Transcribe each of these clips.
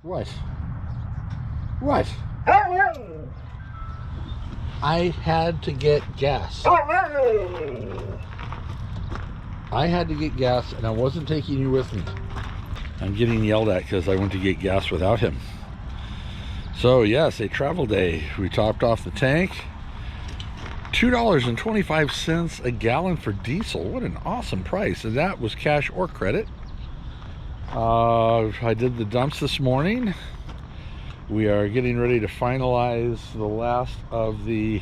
What? What? I had to get gas. I had to get gas and I wasn't taking you with me. I'm getting yelled at because I went to get gas without him. So yes, a travel day. We topped off the tank. $2.25 a gallon for diesel. What an awesome price. And that was cash or credit. I did the dumps this morning. We are getting ready to finalize the last of the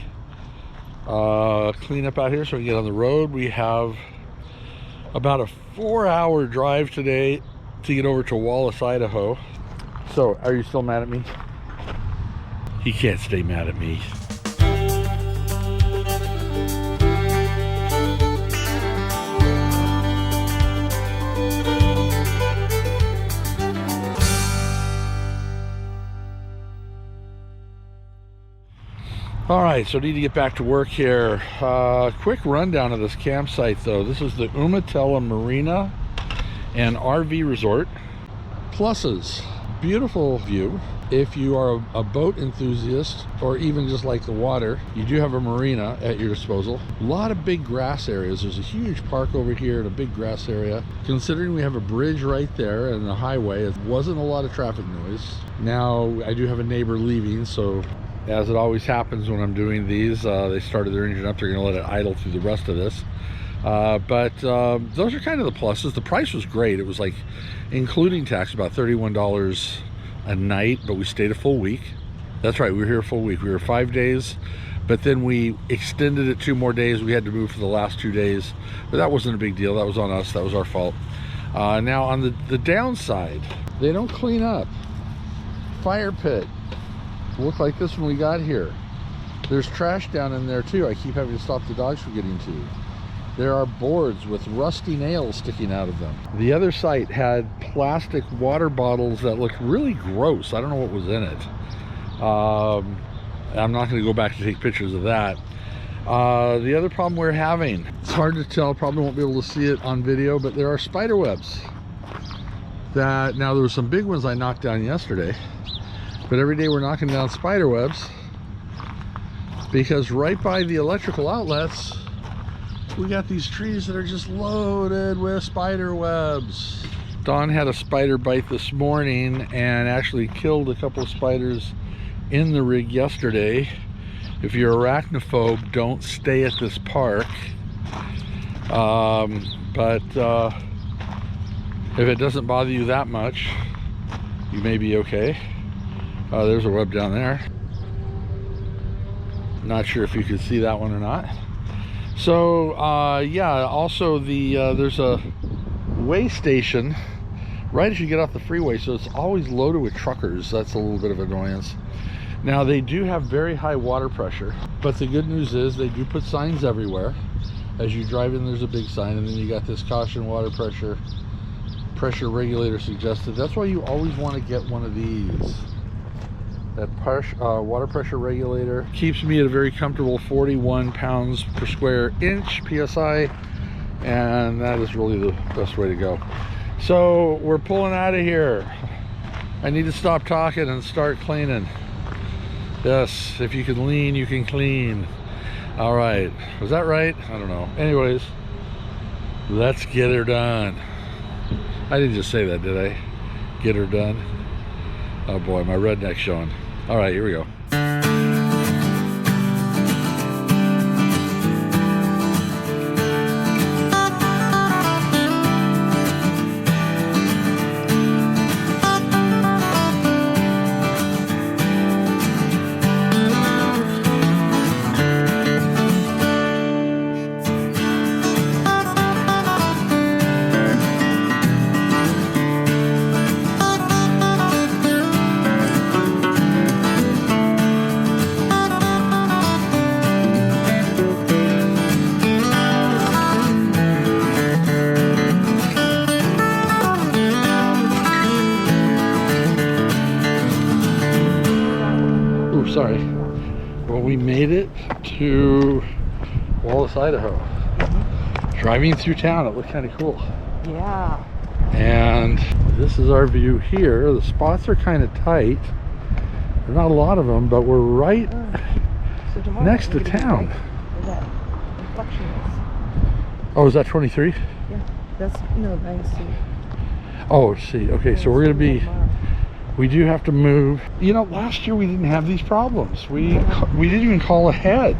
cleanup out here so we can get on the road. We have about a 4-hour drive today to get over to Wallace, Idaho. So, are you still mad at me? He can't stay mad at me. All right, so I need to get back to work here. Quick rundown of this campsite though. This is the Umatilla Marina and RV resort. Pluses, beautiful view. If you are a boat enthusiast or even just like the water, you do have a marina at your disposal. A lot of big grass areas. There's a huge park over here and a big grass area. Considering we have a bridge right there and the highway, it wasn't a lot of traffic noise. Now I do have a neighbor leaving, so as it always happens when I'm doing these, they started their engine up. They're going to let it idle through the rest of this. But those are kind of the pluses. The price was great. It was like, including tax, about $31 a night, but we stayed a full week. That's right, we were here a full week. We were 5 days, but then we extended it 2 more days. We had to move for the last 2 days, but that wasn't a big deal. That was on us. That was our fault. Now on the downside, they don't clean up. Fire pit. Looked like this when we got here. There's trash down in there too. I keep having to stop the dogs from getting to. There are boards with rusty nails sticking out of them. The other site had plastic water bottles that looked really gross. I don't know what was in it. I'm not going to go back to take pictures of that. The other problem we're having, it's hard to tell, probably won't be able to see it on video, but there are spider webs. Now there were some big ones I knocked down yesterday. But every day we're knocking down spider webs because right by the electrical outlets, we got these trees that are just loaded with spider webs. Dawn had a spider bite this morning and actually killed a couple of spiders in the rig yesterday. If you're arachnophobe, don't stay at this park. But if it doesn't bother you that much, you may be okay. There's a web down there. Not sure if you can see that one or not. So yeah, also there's a way station right as you get off the freeway, so it's always loaded with truckers. That's a little bit of annoyance. Now they do have very high water pressure, but the good news is they do put signs everywhere. As you drive in, there's a big sign, and then you got this caution water pressure regulator suggested. That's why you always want to get one of these. That water pressure regulator keeps me at a very comfortable 41 pounds per square inch PSI, and that is really the best way to go. So we're pulling out of here. I need to stop talking and start cleaning. Yes, if you can lean, you can clean. All right, was that right? I don't know. Anyways, let's get her done. I didn't just say that, did I? Get her done. Oh boy, my redneck's showing. All right, here we go. Sorry, well, we made it to Wallace, Idaho. Driving through town, it looked kind of cool. Yeah. And this is our view here. The spots are kind of tight. There's not a lot of them, but we're right next to town. Oh, is that 23? Yeah, that's, no, 9C. Oh, see, okay, so we're gonna be, we do have to move. You know, last year we didn't have these problems. We didn't even call ahead.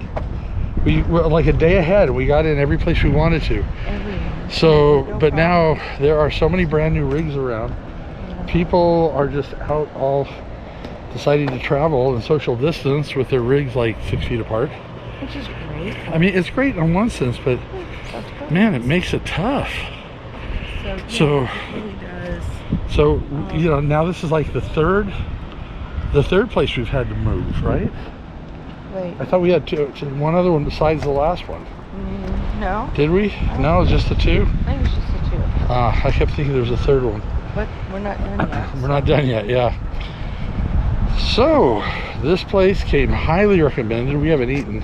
We were like a day ahead. We got in every place we wanted to. So, but now there are so many brand new rigs around. People are just out all deciding to travel and social distance with their rigs like 6 feet apart. Which is great. I mean, it's great in one sense, but man, it makes it tough. So, it really does. So you know, now this is like the third place we've had to move, right? Wait. I thought we had one other one besides the last one. No. Did we? No, it's just the two? I think it's just the two. I kept thinking there was a third one. But we're not done yet. We're not done yet, yeah. So, this place came highly recommended. We haven't eaten.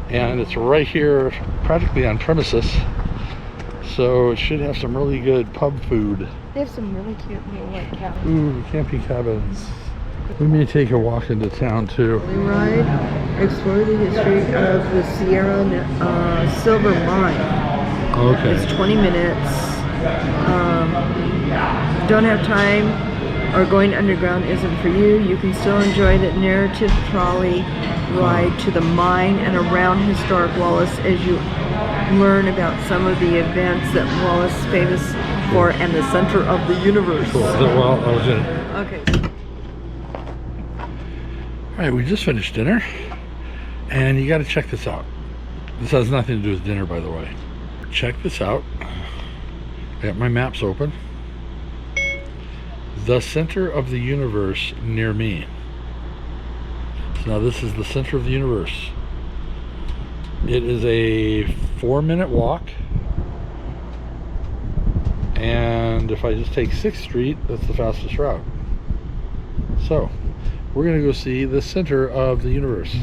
And it's right here, practically on premises. So, it should have some really good pub food. They have some really cute little white cabins. Ooh, camping cabins. We may take a walk into town too. We ride, explore the history of the Sierra Silver Mine. Okay. It's 20 minutes. Don't have time or going underground isn't for you. You can still enjoy the narrative trolley ride to the mine and around historic Wallace as you learn about some of the events that Wallace is famous for and the center of the universe. Cool. Well, okay. Okay. All right, we just finished dinner, and you got to check this out. This has nothing to do with dinner, by the way. Check this out. I got my maps open. The center of the universe near me. So now this is the center of the universe. It is a 4-minute walk, and if I just take 6th Street, that's the fastest route. So we're gonna go see the center of the universe.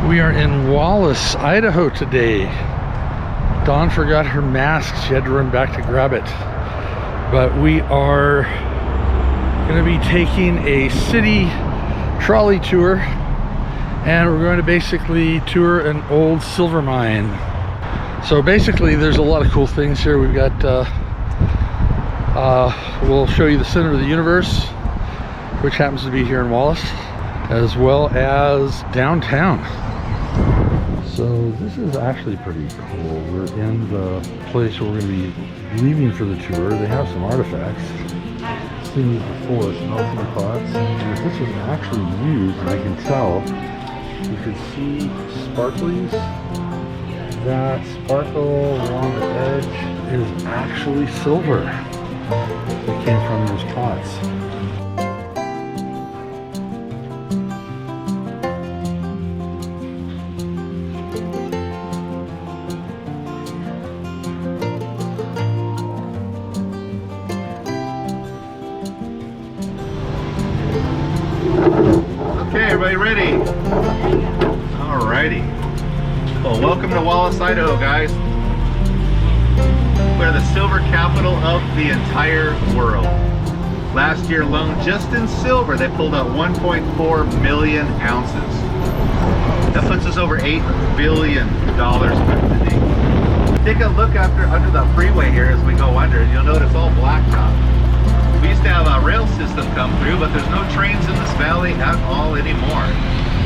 We are in Wallace, Idaho today. Dawn forgot her mask. She had to run back to grab it. But we are going to be taking a city trolley tour, and we're going to basically tour an old silver mine. So basically there's a lot of cool things here. We've got, we'll show you the center of the universe, which happens to be here in Wallace, as well as downtown. So this is actually pretty cool. We're in the place where we're going to be leaving for the tour. They have some artifacts. I've seen these before, some melting pots. And if this was actually used, and I can tell, you can see sparklies. That sparkle along the edge is actually silver that came from those pots. Okay, everybody ready? Alrighty. Well, welcome to Wallace, Idaho, guys. We're the silver capital of the entire world. Last year alone, just in silver, they pulled out 1.4 million ounces. That puts us over $8 billion today. Take a look under the freeway here as we go under, and you'll notice all blacktop. We used to have a rail system come through, but there's no trains in this valley at all anymore.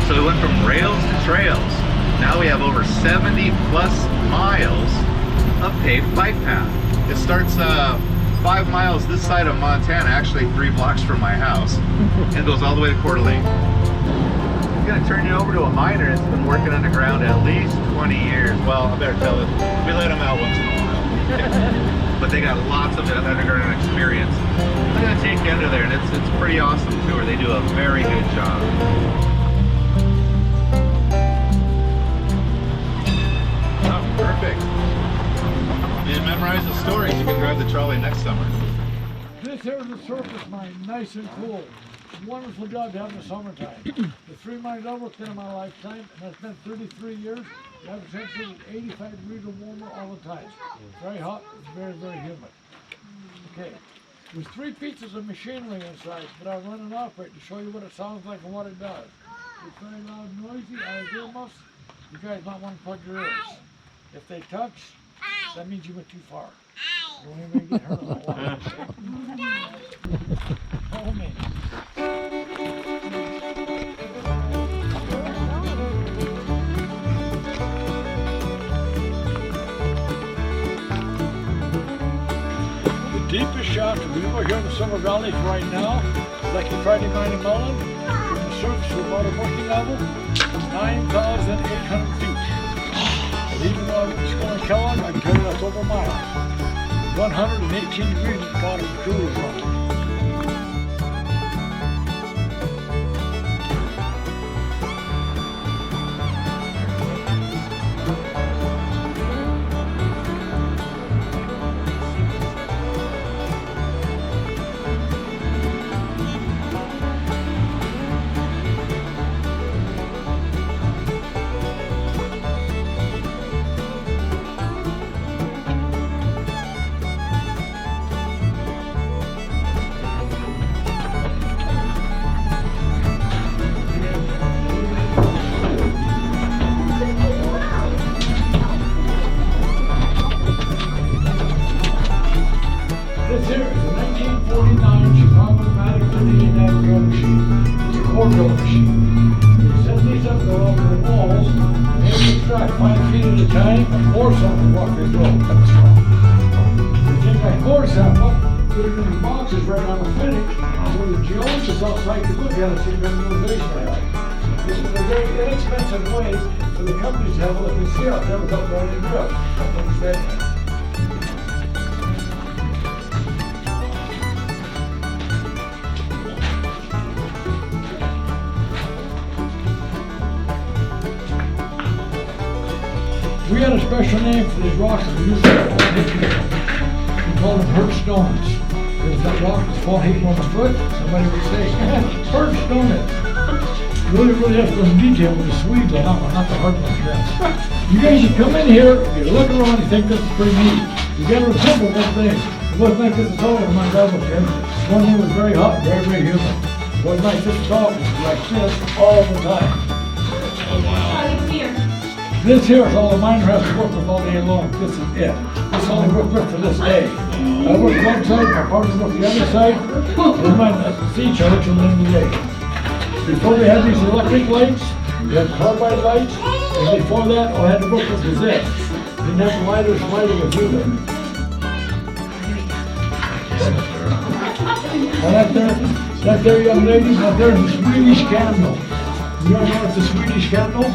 So we went from rails to trails. Now we have over 70 plus miles of paved bike path. It starts 5 miles this side of Montana, actually 3 blocks from my house, and goes all the way to Coeur d'Alene. I'm gonna turn you over to a miner that's been working underground at least 20 years. Well, I better tell it. We let them out once in a while. But they got lots of underground experience. I'm gonna take you under there, and it's a pretty awesome tour. They do a very good job. Oh, perfect. You memorize the stories, you can drive the trolley next summer. This here is a surface mine, nice and cool. Wonderful job to have in the summertime. The 3 mines I've worked in my lifetime, and that's been 33 years. The average temperature is 85 degrees or warmer all the time. Very hot, very, very humid. Okay, there's 3 pieces of machinery inside, but I'll run and operate to show you what it sounds like and what it does. It's very loud and noisy. I have earmuffs. You guys might want to plug your ears. If they touch, that means you went too far. You won't even get hurt on the water. Follow me. The deepest shaft we over here in the Summer Valley right now, like the Friday Mine in Mandolin, from the surface to about a working level, 9,800 feet. But even though it's going to Kellogg, I can tell you that's over a mile. 118 degrees at the bottom of the cooler zone. We had a special name for these rocks. We used to call them perch stones. If that rock was falling hitting on the foot, somebody would say, perch stone it. Really have some detail with the Swedes on that one, not the hard ones. You guys should come in here, you look around, you think this is pretty neat. You gotta remember one thing. It wasn't like this at all in my level, Tim. One thing was very hot, very, very humid. It wasn't like this at all, it was like this all the time. Oh, wow. This here is all the miner has to work with all day long. This is it. This is all they work with to this day. I work one side, my partner works the other side. We might not see each other till the end of the day. Before they had these electric lights, they had carbide lights, and before that, all I had to work with was this. Didn't have the lighters lighting with either. Now that there young lady, now there's the Swedish candle. You don't know it's a Swedish candle?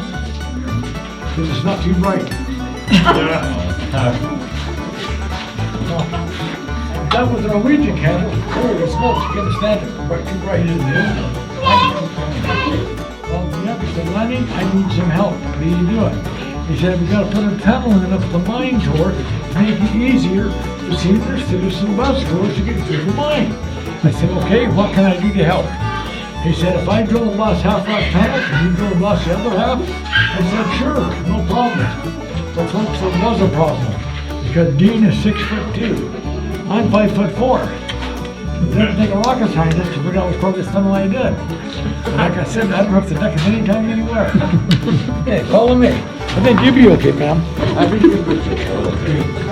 Because it's not too bright. If that was a Norwegian candle, holy smokes, you can't stand it. Quite too bright, isn't it? Well, yeah, he said, Lenny, I need some help. What are you doing? He said, we got to put a tunnel in up the mine tour to make it easier to see if there's citizen bus tours to get through the mine. I said, okay, what can I do to help? He said, if I drill the last half that tunnel, can you drill the last the other half? I said, sure, no problem. But folks, there was a problem. Because Dean is 6'2". I'm 5'4". It didn't take a rocket scientist to figure out which part of this tunnel I did. Like I said, I don't have to deck it anytime, anywhere. Hey, follow me. I think you'll be okay, ma'am. I think you'll be okay.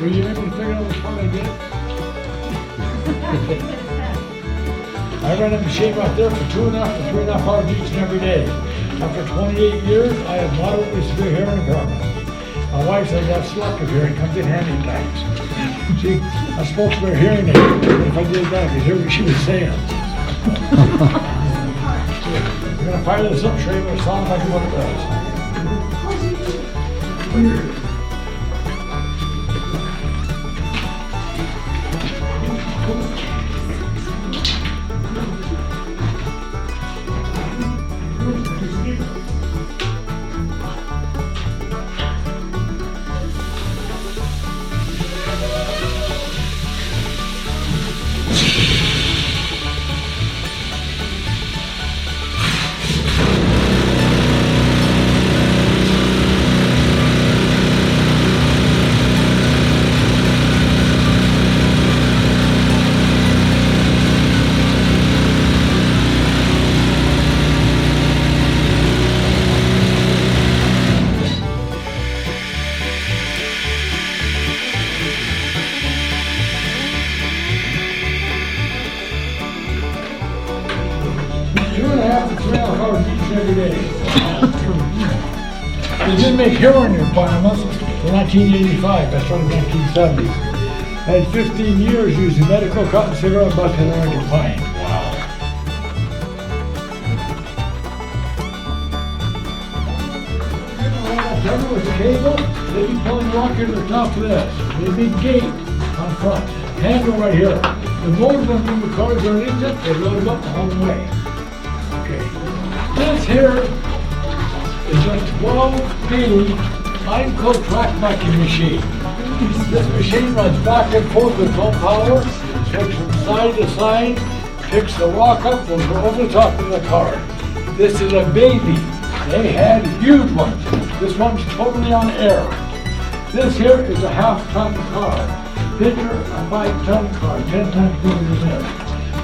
Were you able to figure out which one I did? I ran a machine out there for 2.5 to 3.5 hours each and every day. After 28 years, I have moderately severe hearing impairment. My wife says I have selective hearing, comes in handy at times. See, I'm supposed to wear hearing aids, but if I did that, I could hear what she was saying. We're gonna fire this up, show you what it sounds like and what it does. They didn't make heroin requirements until 1985. I started in 1970. I had 15 years using medical cotton cigarette butts and American Pine. Wow. Cover with the cable, they'd be pulling rock into the top of this. There'd be a gate on front, handle right here. The motor went from the cars underneath it, they load them up the whole way. Okay. This here is a 12-speed line-coat track vacuum machine. This machine runs back and forth with no power, picks from side to side, picks the rock up from over the top of the car. This is a baby. They had huge ones. This one's totally on air. This here is a half-ton car. Picture a 5-ton car, 10 times bigger than this.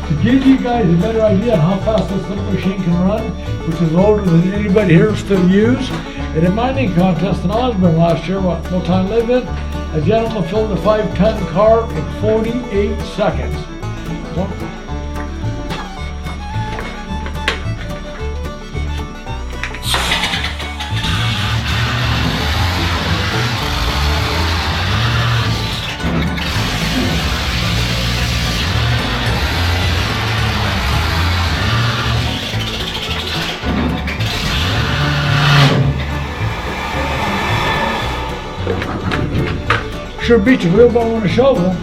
To give you guys a better idea on how fast this little machine can run, which is older than anybody here still use, in a mining contest in Osborne last year, what town I live in, a gentleman filled a 5-ton car in 48 seconds. Sure beats a wheelbarrow and a shovel.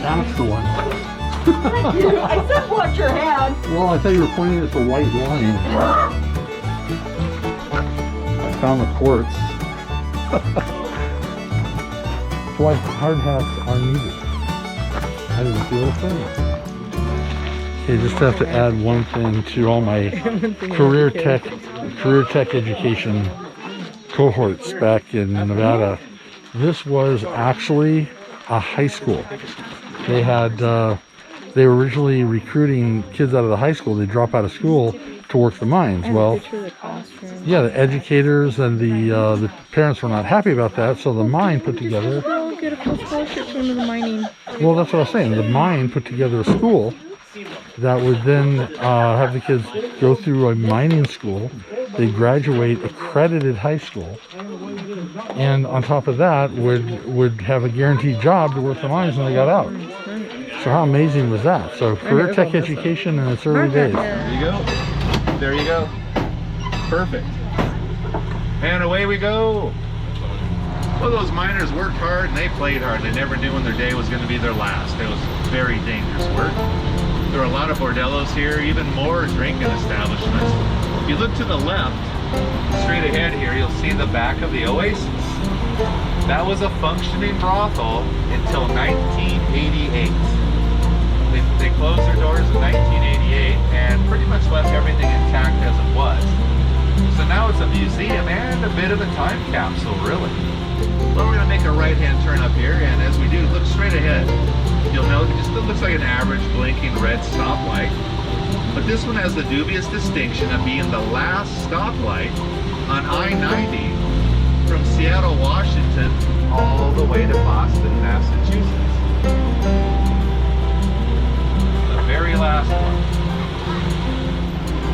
That's the one. Thank you. I said watch your hand. Well, I thought you were pointing at the white line. I found the quartz. That's why hard hats are needed. I didn't feel a thing. Okay, just have to add one thing to all my career tech education cohorts back in Nevada. This was actually a high school. They had they were originally recruiting kids out of the high school. They drop out of school to work the mines. Well, yeah, the educators and the parents were not happy about that, so the mine put together. Well, get a full scholarship from the mining. Well, that's what I was saying. The mine put together a school that would then have the kids go through a mining school. They graduate accredited high school, and on top of that would have a guaranteed job to work the mines when they got out. So how amazing was that? So career tech education in its early days. There you go. There you go. Perfect. And away we go. Well, those miners worked hard and they played hard. They never knew when their day was going to be their last. It was very dangerous work. There are a lot of bordellos here, even more drinking establishments. If you look to the left, straight ahead here, you'll see the back of the Oasis. That was a functioning brothel until 1988. They closed their doors in 1988 and pretty much left everything intact as it was. So now it's a museum and a bit of a time capsule, really. Well, we're going to make a right-hand turn up here, and as we do, look straight ahead. You'll note it just looks like an average blinking red stoplight. But this one has the dubious distinction of being the last stoplight on I-90 from Seattle, Washington, all the way to Boston, Massachusetts. The very last one.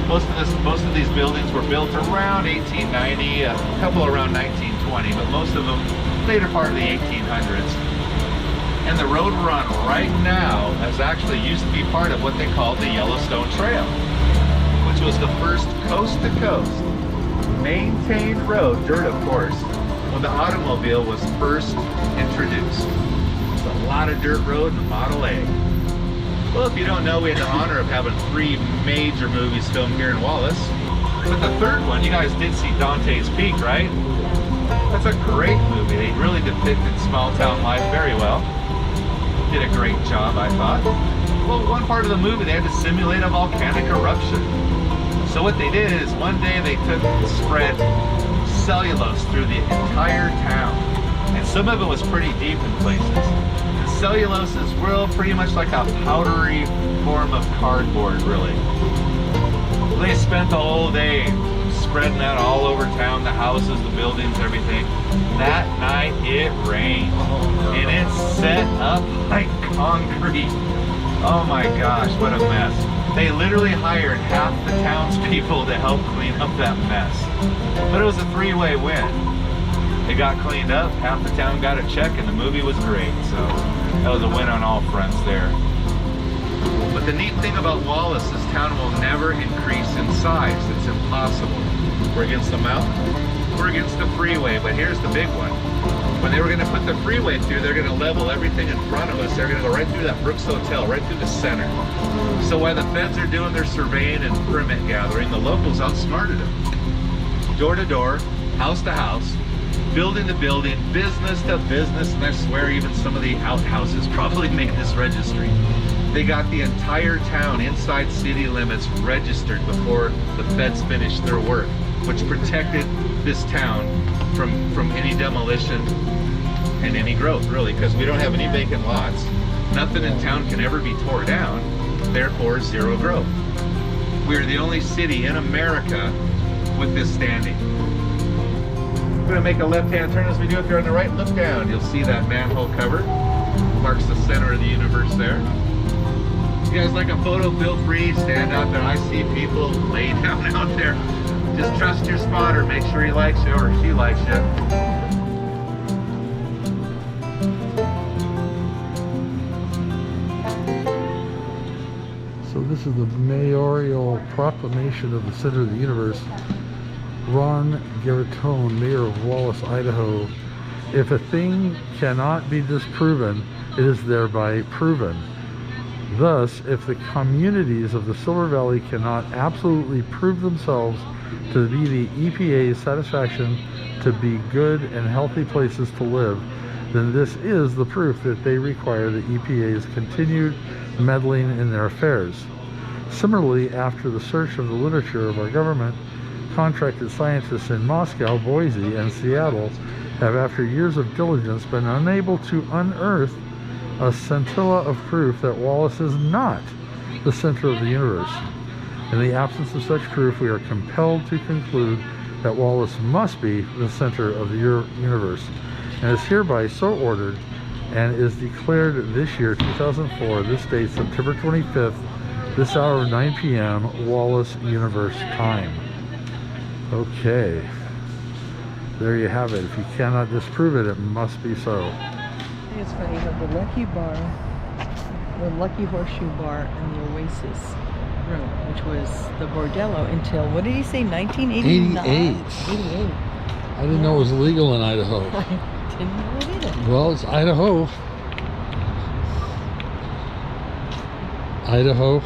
Most of these buildings were built around 1890, a couple around 1920, but most of them later part of the 1800s. And the road we're on right now has actually used to be part of what they called the Yellowstone Trail, which was the first coast-to-coast maintained road, dirt of course, when the automobile was first introduced. It's a lot of dirt road and Model A. Well, if you don't know, we had the honor of having 3 major movies filmed here in Wallace. But the third one, you guys did see Dante's Peak, right? That's a great movie. They really depicted small town life very well. Did a great job, I thought. Well, one part of the movie, they had to simulate a volcanic eruption. So what they did is one day they took and spread cellulose through the entire town. And some of it was pretty deep in places. Cellulose is real, pretty much like a powdery form of cardboard, really. They spent the whole day spreading that all over town, the houses, the buildings, everything. That night it rained, and it set up like concrete. Oh my gosh, what a mess. They literally hired half the townspeople to help clean up that mess. But it was a 3-way win. It got cleaned up, half the town got a check, and the movie was great. So that was a win on all fronts there. But the neat thing about Wallace is town will never increase in size. It's impossible. We're against the mountain, we're against the freeway, but here's the big one. When they were going to put the freeway through, they're going to level everything in front of us. They're going to go right through that Brooks Hotel, right through the center. So while the feds are doing their surveying and permit gathering, the locals outsmarted them. Door to door, house to house, building to building, business to business, and I swear even some of the outhouses probably made this registry. They got the entire town inside city limits registered before the feds finished their work, which protected this town from any demolition and any growth, really, because we don't have any vacant lots. Nothing in town can ever be torn down, therefore zero growth. We're the only city in America with this standing. We're going to make a left-hand turn as we do. If you're on the right, look down. You'll see that manhole cover. Marks the center of the universe there. If you guys like a photo, feel free. Stand out there. I see people lay down out there. Just trust your spotter. Make sure he likes you or she likes you. So this is the mayoral proclamation of the center of the universe. Ron Garitone, mayor of Wallace, Idaho. If a thing cannot be disproven, it is thereby proven. Thus, if the communities of the Silver Valley cannot absolutely prove themselves to be the EPA's satisfaction to be good and healthy places to live, then this is the proof that they require the EPA's continued meddling in their affairs. Similarly, after the search of the literature of our government, contracted scientists in Moscow, Boise, and Seattle have, after years of diligence, been unable to unearth a scintilla of proof that Wallace is not the center of the universe. In the absence of such proof, we are compelled to conclude that Wallace must be the center of the universe, and is hereby so ordered, and is declared this year, 2004, this date, September 25th, this hour of 9 p.m., Wallace Universe time. Okay, there you have it. If you cannot disprove it, it must be so. It's funny, you have the Lucky Bar, the Lucky Horseshoe Bar, and the Oasis Room, which was the bordello until, what did he say, 1989? 88. I didn't know it was legal in Idaho. I didn't know it either. Well, it's Idaho. Idaho.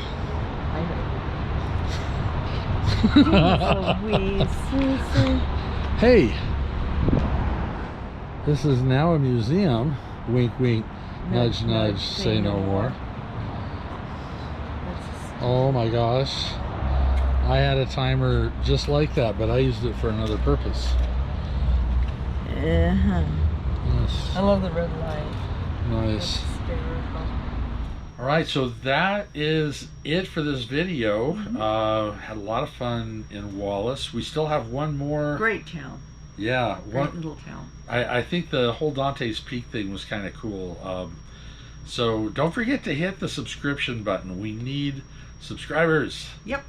Hey, this is now a museum. Wink, wink, nudge, nudge, say no more. Oh my gosh. I had a timer just like that, but I used it for another purpose. Yes. Yes. I love the red light. Nice. All right, so that is it for this video. Had a lot of fun in Wallace. We still have one more. Great town. Yeah, Great little town. I think the whole Dante's Peak thing was kind of cool. So don't forget to hit the subscription button. We need subscribers. Yep.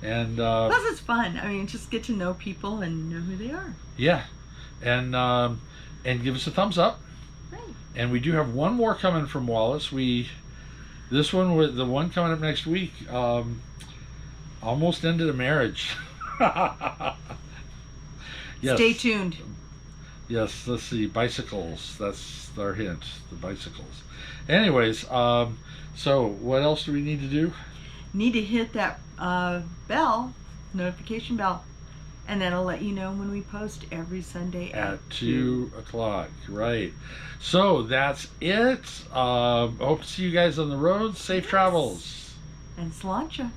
And plus it's fun. I mean, just get to know people and know who they are. yeah, and give us a thumbs up. Right. And we do have one more coming from Wallace. This one with the one coming up next week. Almost ended a marriage. Yes. Stay tuned. Yes, let's see, bicycles. That's our hint, the bicycles. Anyways, so what else do we need to do? Need to hit that bell, notification bell, and that'll let you know when we post every Sunday At 2 o'clock, right. So that's it. Hope to see you guys on the road. Safe travels. And sláinte.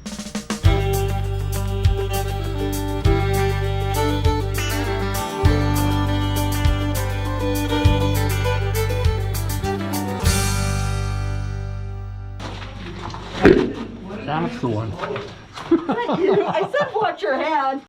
That's the one. I said watch your hand.